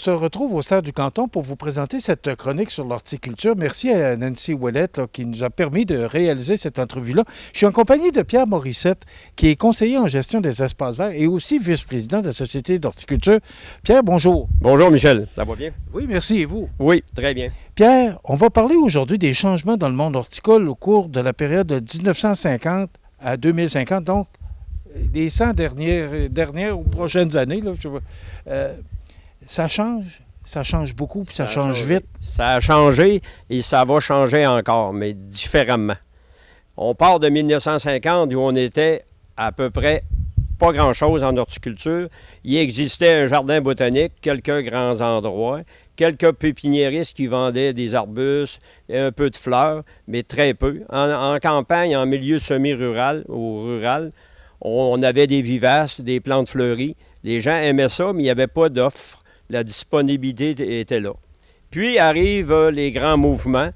se retrouve au Serre du Canton pour vous présenter cette chronique sur l'horticulture. Merci à Nancy Ouellette qui nous a permis de réaliser cette entrevue-là. Je suis en compagnie de Pierre Morissette, qui est conseiller en gestion des espaces verts et aussi vice-président de la Société d'horticulture. Pierre, bonjour. Bonjour Michel, ça va bien? Oui, merci. Et vous? Oui, très bien. Pierre, on va parler aujourd'hui des changements dans le monde horticole au cours de la période de 1950 à 2050, donc les 100 dernières ou prochaines années. Là, ça change beaucoup, puis ça change vite. Ça a changé et ça va changer encore, mais différemment. On part de 1950 où on était à peu près pas grand-chose en horticulture. Il existait un jardin botanique, quelques grands endroits, quelques pépiniéristes qui vendaient des arbustes, un peu de fleurs, mais très peu. En campagne, en milieu semi-rural ou rural, on avait des vivaces, des plantes fleuries. Les gens aimaient ça, mais il n'y avait pas d'offre. La disponibilité était là. Puis arrivent les grands mouvements,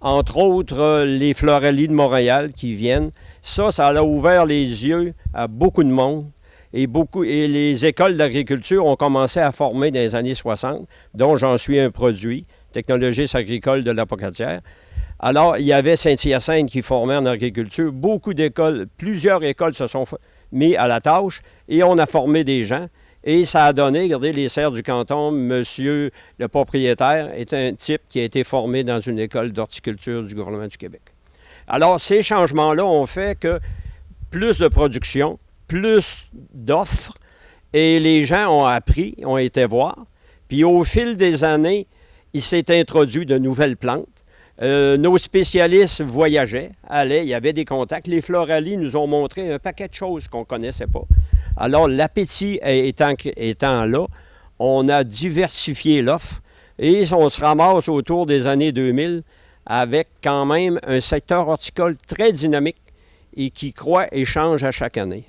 entre autres les Floralies de Montréal qui viennent. Ça a ouvert les yeux à beaucoup de monde. Et les écoles d'agriculture ont commencé à former dans les années 60, dont j'en suis un produit, technologiste agricole de l'Apocatière. Alors, il y avait Saint-Hyacinthe qui formait en agriculture. Beaucoup d'écoles, plusieurs écoles se sont mises à la tâche et on a formé des gens. Et ça a donné, regardez, les serres du canton, monsieur le propriétaire est un type qui a été formé dans une école d'horticulture du gouvernement du Québec. Alors, ces changements-là ont fait que plus de production, plus d'offres, et les gens ont appris, ont été voir. Puis au fil des années, il s'est introduit de nouvelles plantes. Nos spécialistes voyageaient, allaient, il y avait des contacts. Les Floralies nous ont montré un paquet de choses qu'on ne connaissait pas. Alors, l'appétit étant là, on a diversifié l'offre et on se ramasse autour des années 2000 avec quand même un secteur horticole très dynamique et qui croît et change à chaque année.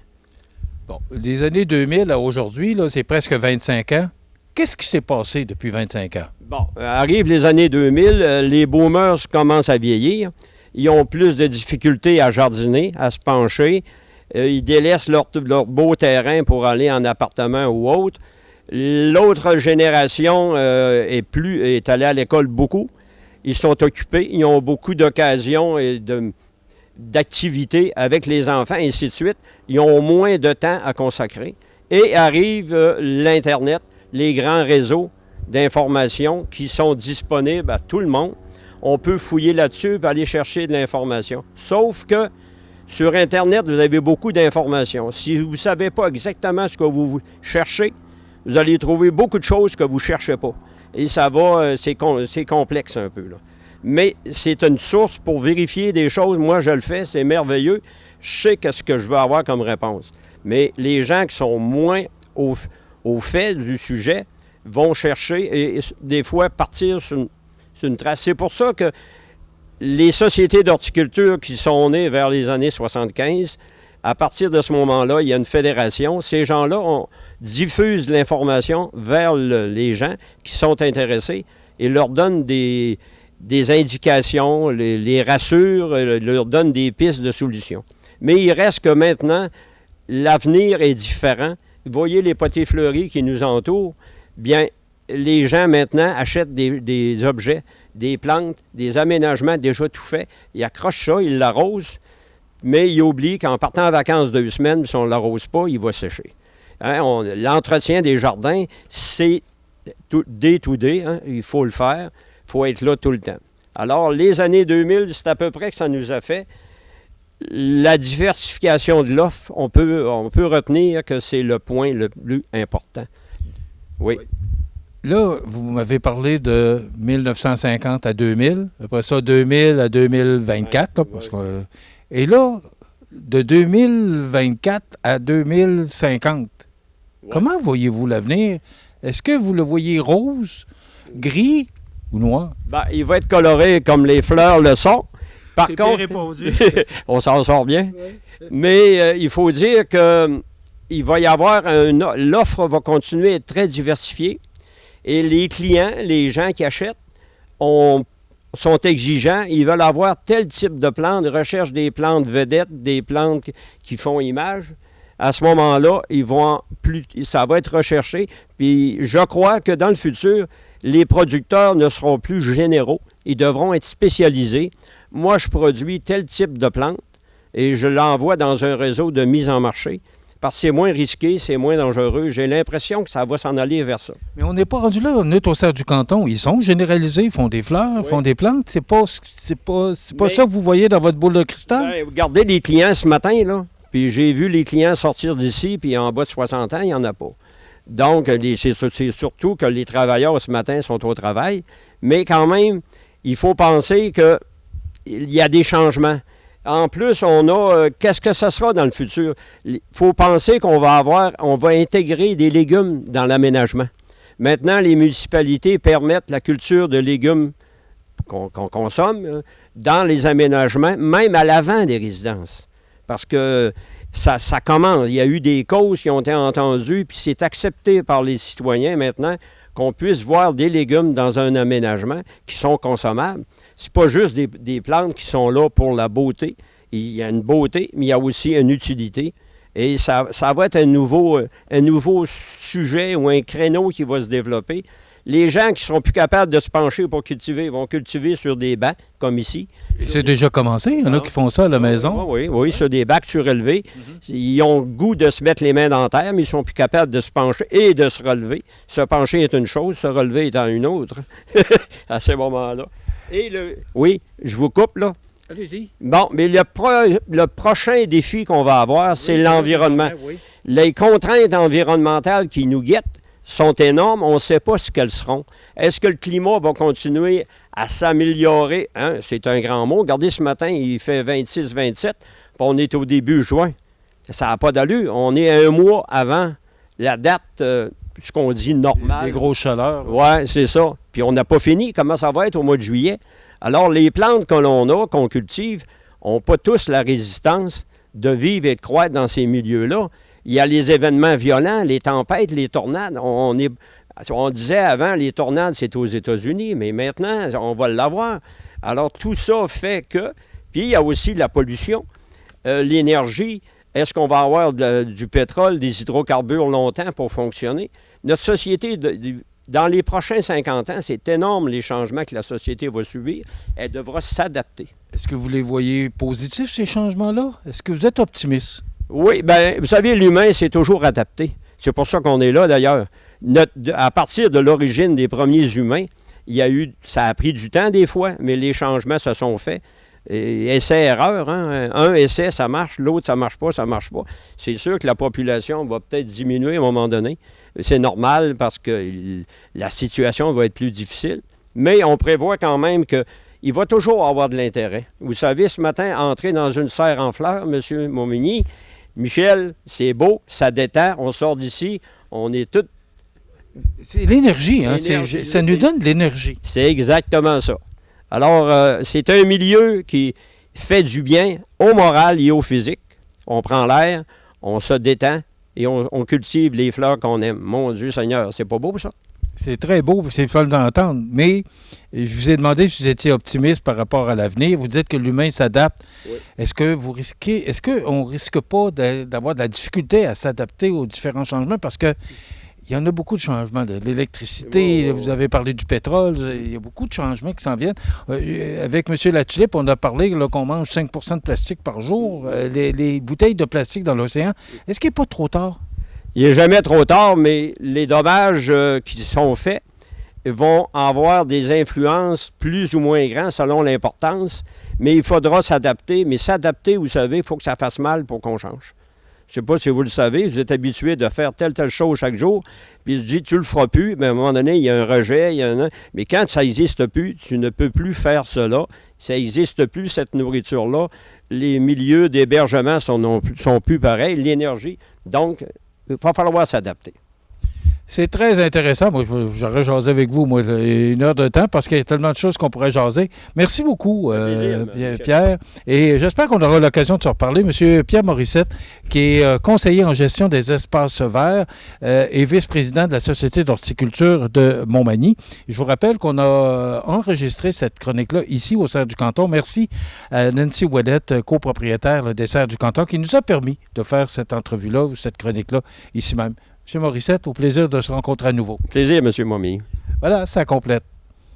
Bon, des années 2000 à aujourd'hui, là, c'est presque 25 ans. Qu'est-ce qui s'est passé depuis 25 ans? Bon, arrivent les années 2000, les boomers commencent à vieillir. Ils ont plus de difficultés à jardiner, à se pencher. Ils délaissent leur beau terrain pour aller en appartement ou autre. L'autre génération est allée à l'école beaucoup. Ils sont occupés, ils ont beaucoup d'occasions et d'activités avec les enfants, et ainsi de suite. Ils ont moins de temps à consacrer. Et arrive l'Internet, les grands réseaux d'information qui sont disponibles à tout le monde. On peut fouiller là-dessus et aller chercher de l'information. Sauf que sur Internet, vous avez beaucoup d'informations. Si vous ne savez pas exactement ce que vous cherchez, vous allez trouver beaucoup de choses que vous ne cherchez pas. Et ça va, c'est complexe un peu, là. Mais c'est une source pour vérifier des choses. Moi, je le fais, c'est merveilleux. Je sais qu'est-ce que je veux avoir comme réponse. Mais les gens qui sont moins au fait du sujet vont chercher et des fois partir sur une trace. C'est pour ça que les sociétés d'horticulture qui sont nées vers les années 75, à partir de ce moment-là, il y a une fédération. Ces gens-là diffusent l'information vers les gens qui sont intéressés et leur donnent des indications, les rassurent, leur donnent des pistes de solutions. Mais il reste que maintenant, l'avenir est différent. Vous voyez les potées fleuries qui nous entourent, bien, les gens maintenant achètent des objets, des plantes, des aménagements déjà tout faits. Ils accrochent ça, ils l'arrosent, mais ils oublient qu'en partant en vacances 2 semaines, si on ne l'arrose pas, il va sécher. Hein, l'entretien des jardins, c'est day to day, hein, il faut le faire, il faut être là tout le temps. Alors, les années 2000, c'est à peu près que ça nous a fait. La diversification de l'offre, on peut retenir que c'est le point le plus important. Oui. Là, vous m'avez parlé de 1950 à 2000, après ça 2000 à 2024. Là, parce que, et là, de 2024 à 2050, comment voyez-vous l'avenir? Est-ce que vous le voyez rose, gris ou noir? Bien, il va être coloré comme les fleurs le sont. Par contre, répondu. On s'en sort bien. Oui. Mais il faut dire qu'il va y avoir l'offre va continuer à être très diversifiée. Et les clients, les gens qui achètent, sont exigeants. Ils veulent avoir tel type de plantes, recherchent des plantes vedettes, des plantes qui font image. à ce moment-là, ça va être recherché. Puis je crois que dans le futur, les producteurs ne seront plus généraux. Ils devront être spécialisés. Moi, je produis tel type de plante et je l'envoie dans un réseau de mise en marché parce que c'est moins risqué, c'est moins dangereux. J'ai l'impression que ça va s'en aller vers ça. Mais on n'est pas rendu là. On est au Cerf du Canton. Ils sont généralisés, ils font des fleurs, font des plantes. C'est pas ça que vous voyez dans votre boule de cristal? Ben, regardez les clients ce matin, là. Puis j'ai vu les clients sortir d'ici, puis en bas de 60 ans, il n'y en a pas. Donc, c'est surtout que les travailleurs ce matin sont au travail. Mais quand même, il faut penser qu'il y a des changements. En plus, on a, qu'est-ce que ça sera dans le futur? Il faut penser on va intégrer des légumes dans l'aménagement. Maintenant, les municipalités permettent la culture de légumes qu'on consomme dans les aménagements, même à l'avant des résidences. Parce que ça commence. Il y a eu des causes qui ont été entendues, puis c'est accepté par les citoyens maintenant qu'on puisse voir des légumes dans un aménagement qui sont consommables. C'est pas juste des plantes qui sont là pour la beauté. Il y a une beauté, mais il y a aussi une utilité. Et ça va être un nouveau sujet ou un créneau qui va se développer. Les gens qui ne seront plus capables de se pencher pour cultiver vont cultiver sur des bancs, comme ici. Et c'est déjà commencé? Il y en a qui font ça à la maison? Oui, sur des bacs surélevés. Ils ont le goût de se mettre les mains dans la terre, mais ils ne sont plus capables de se pencher et de se relever. Se pencher est une chose, se relever étant une autre, à ce moment-là. Oui, je vous coupe, là. Allez-y. Bon, mais le prochain défi qu'on va avoir, c'est l'environnement. Oui. Les contraintes environnementales qui nous guettent sont énormes. On ne sait pas ce qu'elles seront. Est-ce que le climat va continuer à s'améliorer? Hein? C'est un grand mot. Regardez, ce matin, il fait 26-27, puis on est au début juin. Ça n'a pas d'allure. On est un mois avant la date, ce qu'on dit normale. Des grosses chaleurs. Oui, c'est ça. Puis on n'a pas fini. Comment ça va être au mois de juillet? Alors, les plantes que l'on a, qu'on cultive, n'ont pas tous la résistance de vivre et de croître dans ces milieux-là. Il y a les événements violents, les tempêtes, les tornades. On disait avant, les tornades, c'est aux États-Unis, mais maintenant, on va l'avoir. Alors, tout ça fait que... Puis, il y a aussi la pollution, l'énergie. Est-ce qu'on va avoir du pétrole, des hydrocarbures longtemps pour fonctionner? Notre société... Dans les prochains 50 ans, c'est énorme les changements que la société va subir. Elle devra s'adapter. Est-ce que vous les voyez positifs, ces changements-là? Est-ce que vous êtes optimiste? Oui, bien, vous savez, l'humain s'est toujours adapté. C'est pour ça qu'on est là, d'ailleurs. À partir de l'origine des premiers humains, ça a pris du temps des fois, mais les changements se sont faits. Essai-erreur, hein? Un essai, ça marche, l'autre, ça marche pas. C'est sûr que la population va peut-être diminuer à un moment donné. C'est normal parce que la situation va être plus difficile. Mais on prévoit quand même qu'il va toujours avoir de l'intérêt. Vous savez, ce matin, entrer dans une serre en fleurs, M. Montmigny, Michel, c'est beau, ça détend, on sort d'ici, on est tous... C'est l'énergie, hein? Ça nous donne de l'énergie. C'est exactement ça. Alors, c'est un milieu qui fait du bien au moral et au physique. On prend l'air, on se détend et on cultive les fleurs qu'on aime. Mon Dieu Seigneur, c'est pas beau ça? C'est très beau, c'est fun d'entendre. Mais je vous ai demandé si vous étiez optimiste par rapport à l'avenir. Vous dites que l'humain s'adapte. Oui. Est-ce qu'on risque pas d'avoir de la difficulté à s'adapter aux différents changements? Parce que il y en a beaucoup de changements. L'électricité, vous avez parlé du pétrole, il y a beaucoup de changements qui s'en viennent. Avec M. Latulippe, on a parlé qu'on mange 5 % de plastique par jour. Les bouteilles de plastique dans l'océan, est-ce qu'il n'est pas trop tard? Il n'est jamais trop tard, mais les dommages qui sont faits vont avoir des influences plus ou moins grandes selon l'importance. Mais il faudra s'adapter. Mais s'adapter, vous savez, il faut que ça fasse mal pour qu'on change. Je ne sais pas si vous le savez, vous êtes habitué de faire telle chose chaque jour, puis il se dit, tu le feras plus, mais à un moment donné, il y a un rejet, mais quand ça n'existe plus, tu ne peux plus faire cela, ça n'existe plus, cette nourriture-là, les milieux d'hébergement sont plus pareils, l'énergie, donc il va falloir s'adapter. C'est très intéressant. Moi, j'aurais jasé avec vous, moi, 1 heure de temps, parce qu'il y a tellement de choses qu'on pourrait jaser. Merci beaucoup, Pierre. Et j'espère qu'on aura l'occasion de se reparler. Monsieur Pierre Morissette, qui est conseiller en gestion des espaces verts et vice-président de la Société d'horticulture de Montmagny. Je vous rappelle qu'on a enregistré cette chronique-là ici au Serre du Canton. Merci à Nancy Ouellette, copropriétaire des Serres du Canton, qui nous a permis de faire cette entrevue-là, ou cette chronique-là, ici même. M. Morissette, au plaisir de se rencontrer à nouveau. Plaisir, M. Mommy. Voilà, ça complète.